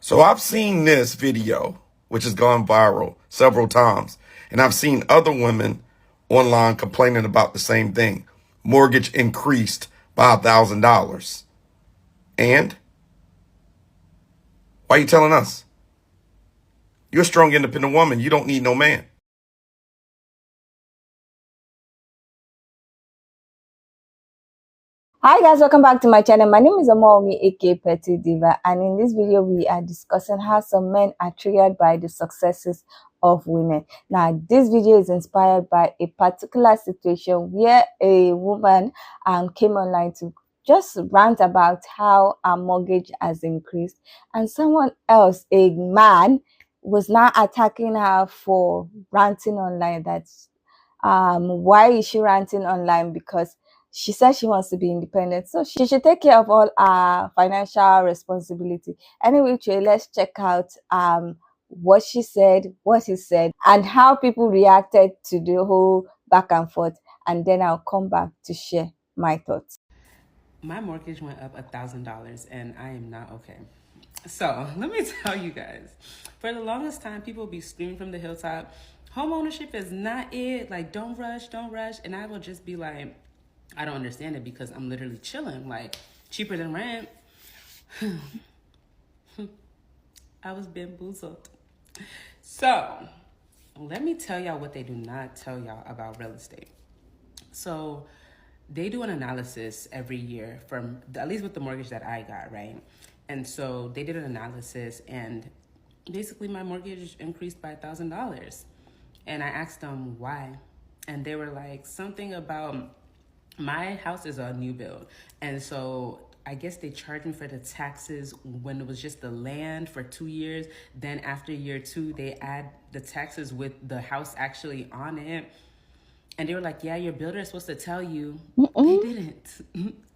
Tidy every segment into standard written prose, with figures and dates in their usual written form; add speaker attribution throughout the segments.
Speaker 1: So I've seen this video, which has gone viral several times, and I've seen other women online complaining about the same thing. Mortgage increased by $1,000. And why are you telling us? You're a strong, independent woman. You don't need no man.
Speaker 2: Hi guys, welcome back to my channel. My name is Omomi aka Petite Diva, and in this video we are discussing how some men are triggered by the successes of women. Now this video is inspired by a particular situation where a woman came online to just rant about how her mortgage has increased, and someone else, a man, was now attacking her for ranting online. That's why is she ranting online? Because she says she wants to be independent, so she should take care of all our financial responsibility. Anyway, let's check out what she said, what he said, and how people reacted to the whole back and forth, and then I'll come back to share my thoughts.
Speaker 3: My mortgage went up $1,000 and I am not okay. So let me tell you guys, for the longest time, people be screaming from the hilltop, home ownership is not it. Like, don't rush, don't rush. And I will just be like, I don't understand it because I'm literally chilling, like cheaper than rent. I was bamboozled. So let me tell y'all what they do not tell y'all about real estate. So they do an analysis every year from, at least with the mortgage that I got, right? And so they did an analysis and basically my mortgage increased by $1,000. And I asked them why. And they were like, something about my house is a new build. And so I guess they charged me for the taxes when it was just the land for 2 years. Then after year 2, they add the taxes with the house actually on it. And they were like, yeah, your builder is supposed to tell you. They didn't.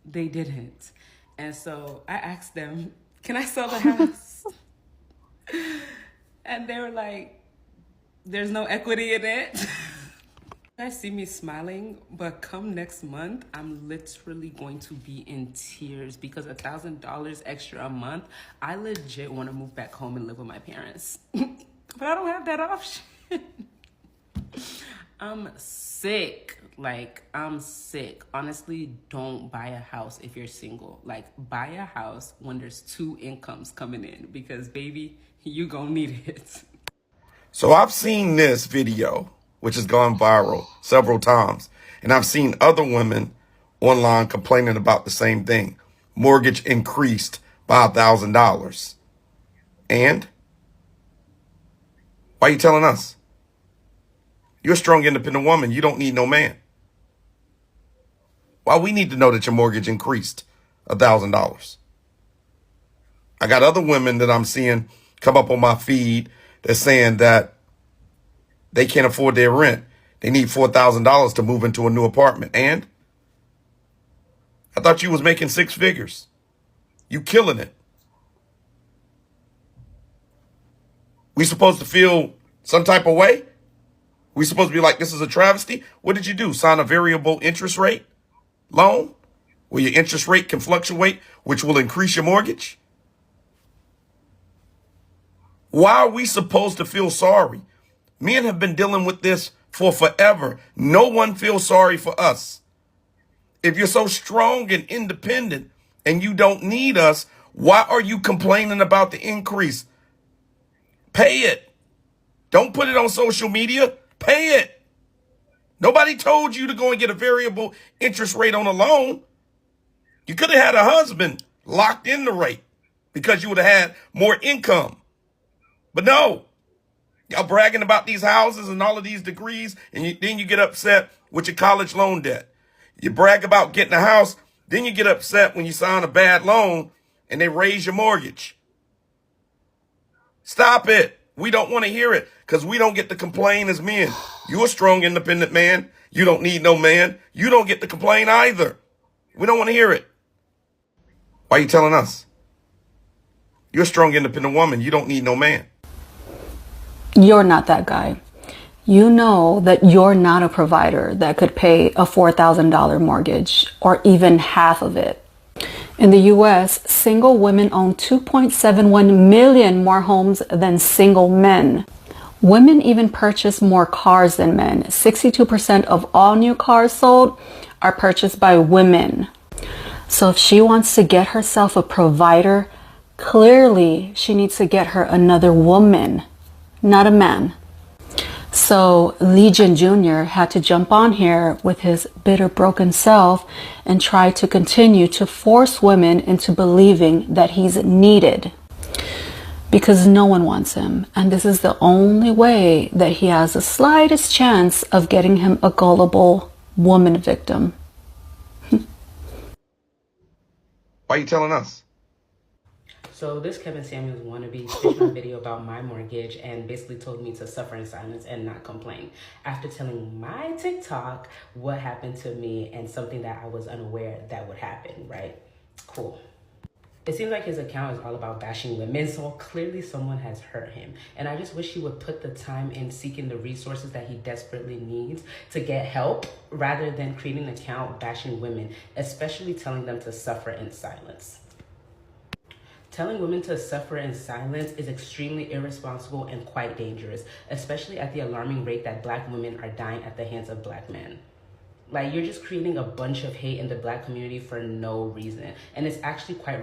Speaker 3: They didn't. And so I asked them, can I sell the house? And they were like, there's no equity in it. You guys see me smiling, but come next month, I'm literally going to be in tears because $1,000 extra a month, I legit want to move back home and live with my parents. But I don't have that option. I'm sick. Like, I'm sick. Honestly, don't buy a house if you're single. Like, buy a house when there's 2 incomes coming in because, baby, you gonna need it.
Speaker 1: So I've seen this video, which has gone viral several times, and I've seen other women online complaining about the same thing. Mortgage increased by $1,000. And why are you telling us? You're a strong, independent woman. You don't need no man. Why we need to know that your mortgage increased $1,000? I got other women that I'm seeing come up on my feed that's saying that they can't afford their rent. They need $4,000 to move into a new apartment. And I thought you was making 6 figures. You killing it. We supposed to feel some type of way? We supposed to be like, this is a travesty? What did you do? Sign a variable interest rate loan where your interest rate can fluctuate, which will increase your mortgage? Why are we supposed to feel sorry? Men have been dealing with this for forever. No one feels sorry for us. If you're so strong and independent and you don't need us, why are you complaining about the increase? Pay it. Don't put it on social media. Pay it. Nobody told you to go and get a variable interest rate on a loan. You could have had a husband locked in the rate because you would have had more income. But no, y'all bragging about these houses and all of these degrees, and then you get upset with your college loan debt. You brag about getting a house, then you get upset when you sign a bad loan and they raise your mortgage. Stop it. We don't want to hear it because we don't get to complain as men. You're a strong, independent man. You don't need no man. You don't get to complain either. We don't want to hear it. Why are you telling us? You're a strong, independent woman. You don't need no man.
Speaker 4: You're not that guy. You know that you're not a provider that could pay a $4,000 mortgage or even half of it. In the US, single women own 2.71 million more homes than single men. Women even purchase more cars than men. 62% of all new cars sold are purchased by women. So if she wants to get herself a provider, clearly she needs to get her another woman, not a man. So Legion Jr. had to jump on here with his bitter, broken self and try to continue to force women into believing that he's needed, because no one wants him. And this is the only way that he has the slightest chance of getting him a gullible woman victim.
Speaker 1: Why are you telling us?
Speaker 3: So this Kevin Samuels wannabe stitched my video about my mortgage and basically told me to suffer in silence and not complain after telling my TikTok what happened to me and something that I was unaware that would happen, right? Cool. It seems like his account is all about bashing women, so clearly someone has hurt him. And I just wish he would put the time in seeking the resources that he desperately needs to get help rather than creating an account bashing women, especially telling them to suffer in silence. Telling women to suffer in silence is extremely irresponsible and quite dangerous, especially at the alarming rate that Black women are dying at the hands of Black men. Like, you're just creating a bunch of hate in the Black community for no reason. And it's actually quite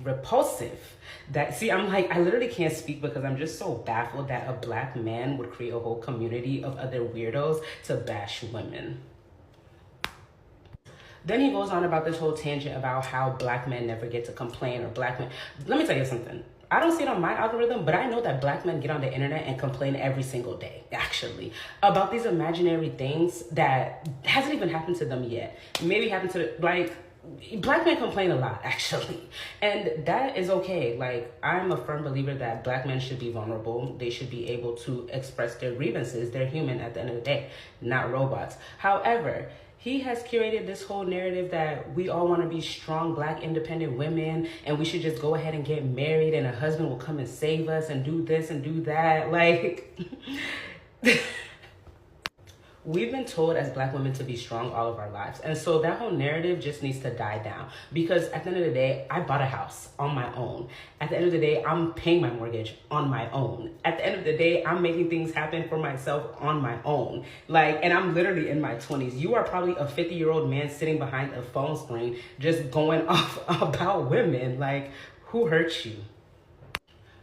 Speaker 3: repulsive that, see, I'm like, I literally can't speak because I'm just so baffled that a Black man would create a whole community of other weirdos to bash women. Then he goes on about this whole tangent about how Black men never get to complain, or Black men. Let me tell you something. I don't see it on my algorithm, but I know that Black men get on the internet and complain every single day, actually, about these imaginary things that hasn't even happened to them yet. Maybe happened to, like, Black men complain a lot, actually. And that is okay. Like, I'm a firm believer that Black men should be vulnerable. They should be able to express their grievances. They're human at the end of the day, not robots. However, he has curated this whole narrative that we all want to be strong Black independent women and we should just go ahead and get married and a husband will come and save us and do this and do that. Like, we've been told as Black women to be strong all of our lives. And so that whole narrative just needs to die down, because at the end of the day, I bought a house on my own. At the end of the day, I'm paying my mortgage on my own. At the end of the day, I'm making things happen for myself on my own. Like, and I'm literally in my 20s. You are probably a 50-year-old man sitting behind a phone screen just going off about women. Like, who hurt you?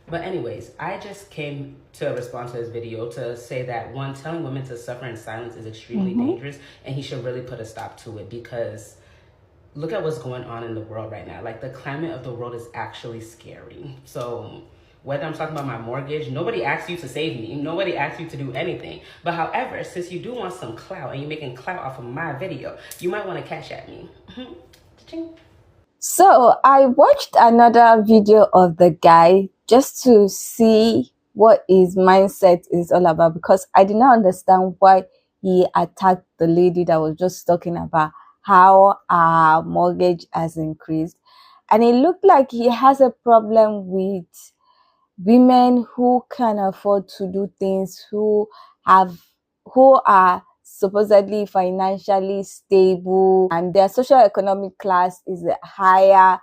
Speaker 3: But anyways, I just came to respond to this video to say that, one, telling women to suffer in silence is extremely dangerous, and he should really put a stop to it, because look at what's going on in the world right now. Like, the climate of the world is actually scary. So whether I'm talking about my mortgage, nobody asked you to save me. Nobody asked you to do anything. But however, since you do want some clout and you're making clout off of my video, you might want to cash at me.
Speaker 2: So I watched another video of the guy just to see what his mindset is all about, because I did not understand why he attacked the lady that was just talking about how our mortgage has increased. And it looked like he has a problem with women who can afford to do things, who are supposedly financially stable and their social economic class is higher.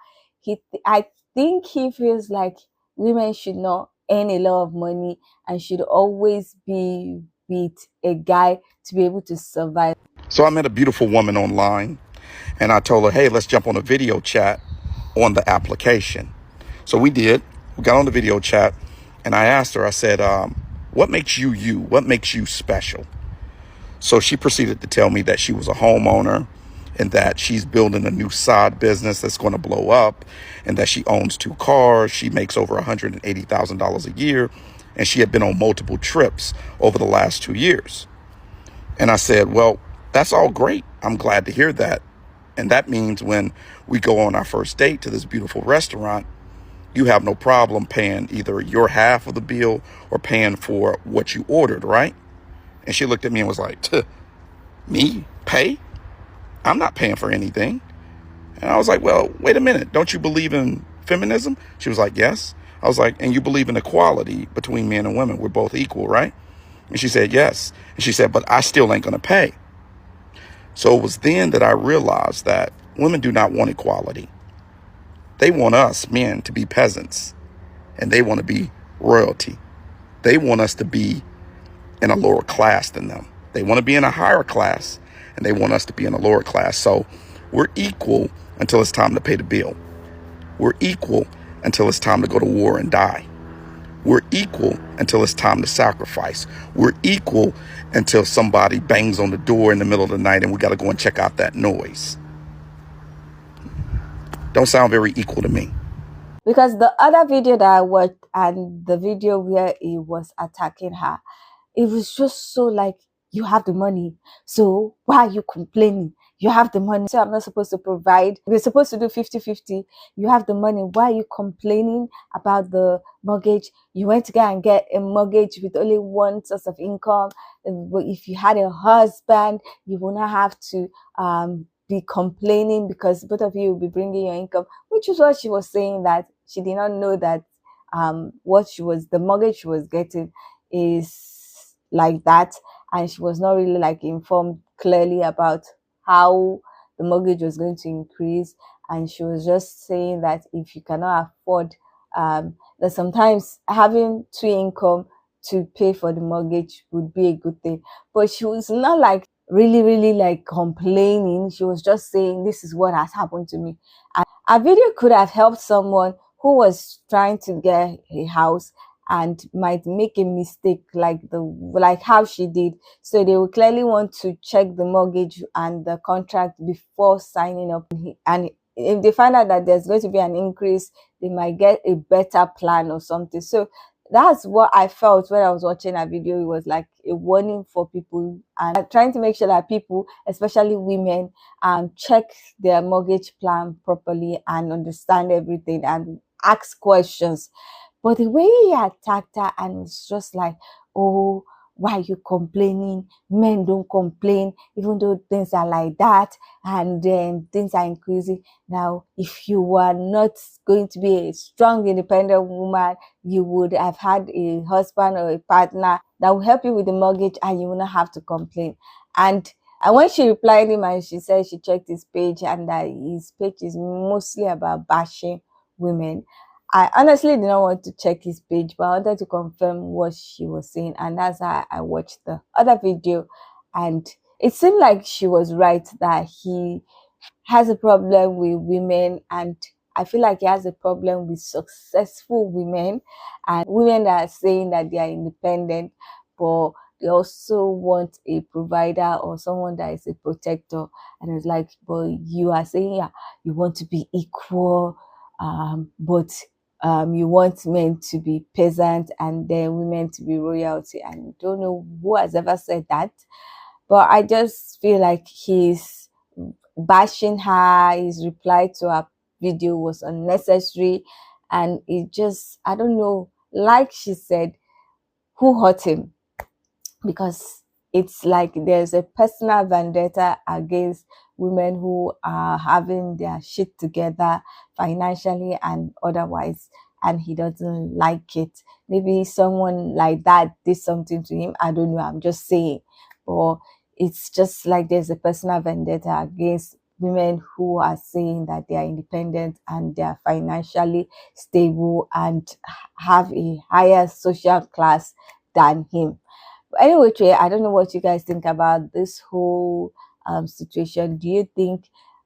Speaker 2: I think he feels like women should not earn a lot of money and should always be with a guy to be able to survive.
Speaker 1: So I met a beautiful woman online and I told her, hey, let's jump on a video chat on the application. So we did. We got on the video chat and I asked her, I said, what makes you you? What makes you special? So she proceeded to tell me that she was a homeowner and that she's building a new side business that's going to blow up, and that she owns 2 cars. She makes over $180,000 a year, and she had been on multiple trips over the last 2 years. And I said, well, that's all great. I'm glad to hear that. And that means when we go on our first date to this beautiful restaurant, you have no problem paying either your half of the bill or paying for what you ordered, right? And she looked at me and was like, me pay? I'm not paying for anything. And I was like, well, wait a minute. Don't you believe in feminism? She was like, yes. I was like, and you believe in equality between men and women? We're both equal, right? And she said, yes. And she said, but I still ain't going to pay. So it was then that I realized that women do not want equality. They want us men to be peasants, and they want to be royalty. They want us to be in a lower class than them. They want to be in a higher class, and they want us to be in a lower class. So we're equal until it's time to pay the bill. We're equal until it's time to go to war and die. We're equal until it's time to sacrifice. We're equal until somebody bangs on the door in the middle of the night and we got to go and check out that noise. Don't sound very equal to me.
Speaker 2: Because the other video that I watched and the video where he was attacking her, it was just so like, you have the money, so why are you complaining? You have the money, so I'm not supposed to provide. We're supposed to do 50-50. You have the money. Why are you complaining about the mortgage? You went to go and get a mortgage with only one source of income. If you had a husband, you will not have to be complaining because both of you will be bringing your income, which is what she was saying, that she did not know that the mortgage she was getting is like that, and she was not really like informed clearly about how the mortgage was going to increase. And she was just saying that if you cannot afford that sometimes having two income to pay for the mortgage would be a good thing. But she was not like really like complaining. She was just saying, this is what has happened to me. And a video could have helped someone who was trying to get a house and might make a mistake like how she did. So they will clearly want to check the mortgage and the contract before signing up. And if they find out that there's going to be an increase, they might get a better plan or something. So that's what I felt when I was watching a video. It was like a warning for people, and trying to make sure that people, especially women, check their mortgage plan properly and understand everything and ask questions. But the way he attacked her, and it's just like, oh, why are you complaining? Men don't complain, even though things are like that, and then things are increasing. Now, if you are not going to be a strong, independent woman, you would have had a husband or a partner that will help you with the mortgage, and you will not have to complain. And when she replied him, and she said she checked his page, and that his page is mostly about bashing women. I honestly did not want to check his page, but I wanted to confirm what she was saying. And that's how I watched the other video. And it seemed like she was right that he has a problem with women. And I feel like he has a problem with successful women and women that are saying that they are independent, but they also want a provider or someone that is a protector. And it's like, but you are saying, yeah, you want to be equal, but you want men to be peasant and then women to be royalty. And I don't know who has ever said that, but I just feel like he's bashing her. His reply to her video was unnecessary, and it just, I don't know, like she said, who hurt him? Because it's like there's a personal vendetta against women who are having their shit together financially and otherwise, and he doesn't like it. Maybe someone like that did something to him. I don't know, I'm just saying. Or it's just like there's a personal vendetta against women who are saying that they are independent and they are financially stable and have a higher social class than him. Anyway, Trey, I don't know what you guys think about this whole situation. Do you think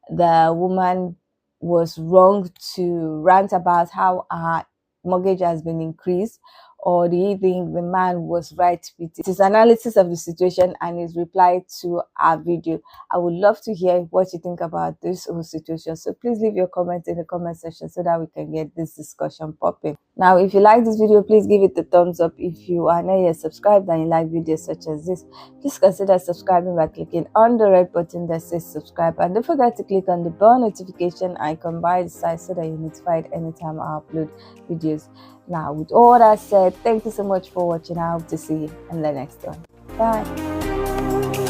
Speaker 2: the woman was wrong to rant about how her mortgage has been increased, or do you think the man was right with his analysis of the situation and his reply to our video? I would love to hear what you think about this whole situation. So please leave your comments in the comment section so that we can get this discussion popping. Now, if you like this video, please give it a thumbs up. If you are not yet subscribed and you like videos such as this, please consider subscribing by clicking on the red button that says subscribe, and don't forget to click on the bell notification icon by the side so that you're notified anytime I upload videos. Now, with all that said, thank you so much for watching. I hope to see you in the next one. Bye.